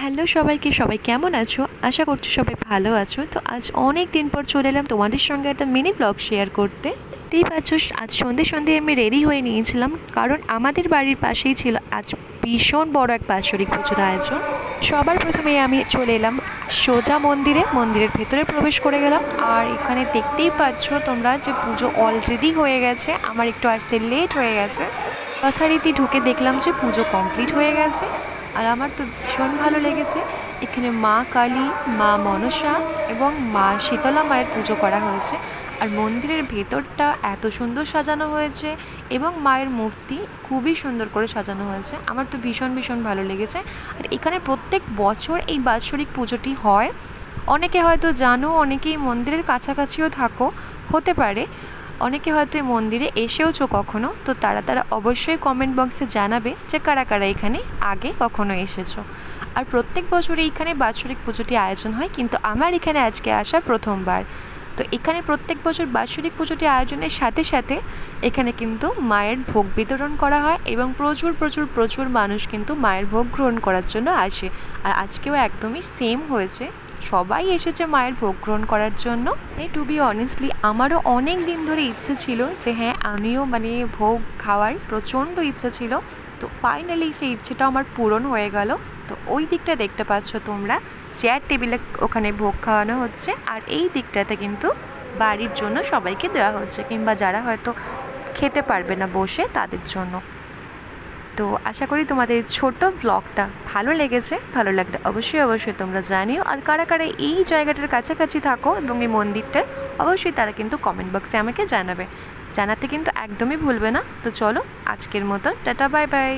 Hello সবাইকে, সবাই কেমন আছো? আশা করছি সবাই ভালো আছো। তো আজ অনেক দিন পর চলে এলাম তোমাদের সঙ্গে একটা মিনি ব্লগ শেয়ার করতে। দেখতেই পাচ্ছ, আজ সন্ধে আমি রেডি হয়ে নিয়েছিলাম, কারণ আমাদের বাড়ির পাশেই ছিল আজ ভীষণ বড় এক বাৎসরিক পুজোর আয়োজন। সবার প্রথমে আমি চলে এলাম সোজা মন্দিরের ভেতরে প্রবেশ করে গেলাম। আর এখানে দেখতেই পাচ্ছ তোমরা যে পুজো অলরেডি হয়ে গেছে, আমার একটু আসতে লেট হয়ে গেছে। যথারীতি ঢুকে দেখলাম যে পুজো কমপ্লিট হয়ে গেছে। আর আমার তো ভীষণ ভালো লেগেছে। এখানে মা কালী, মা মনসা এবং মা শীতলা মায়ের পুজো করা হয়েছে। আর মন্দিরের ভেতরটা এত সুন্দর সাজানো হয়েছে এবং মায়ের মূর্তি খুবই সুন্দর করে সাজানো হয়েছে। আমার তো ভীষণ ভালো লেগেছে। আর এখানে প্রত্যেক বছর এই বাৎসরিক পুজোটি হয়। অনেকে হয়তো জানো, অনেকেই মন্দিরের কাছাকাছিও থাকো, হতে পারে অনেকে হয়তো এই মন্দিরে এসেওছো কখনো। তো তারা অবশ্যই কমেন্ট বক্সে জানাবে যে কারা কারা এখানে আগে কখনো এসেছো। আর প্রত্যেক বছর এইখানে বাৎসরিক পুজোটি আয়োজন হয়, কিন্তু আমার এখানে আজকে আসা প্রথমবার। তো এখানে প্রত্যেক বছর বাৎসরিক পুজোটি আয়োজনের সাথে সাথে এখানে কিন্তু মায়ের ভোগ বিতরণ করা হয় এবং প্রচুর মানুষ কিন্তু মায়ের ভোগ গ্রহণ করার জন্য আসে। আর আজকেও একদমই সেম হয়েছে, সবাই এসেছে মায়ের ভোগ গ্রহণ করার জন্য। টু বি অনেস্টলি আমারও অনেক দিন ধরে ইচ্ছে ছিল যে হ্যাঁ, আমিও ভোগ খাওয়ার প্রচণ্ড ইচ্ছে ছিল। তো ফাইনালি সেই ইচ্ছেটা আমার পূরণ হয়ে গেল। তো ওই দিকটা দেখতে পাচ্ছ তোমরা, চেয়ার টেবিলে ওখানে ভোগ খাওয়ানো হচ্ছে। আর এই দিকটাতে কিন্তু বাড়ির জন্য সবাইকে দেওয়া হচ্ছে, কিংবা যারা হয়তো খেতে পারবে না বসে তাদের জন্য। তো আশা করি তোমাদের ছোট ব্লগটা ভালো লেগেছে। ভালো লাগলে অবশ্যই তোমরা জানিও। আর কারা কারা এই জায়গাটার কাছাকাছি থাকো এবং এই মন্দিরটার, অবশ্যই তারা কিন্তু কমেন্ট বক্সে আমাকে জানাতে কিন্তু একদমই ভুলবে না। তো চলো, আজকের মতো টাটা, বাই বাই।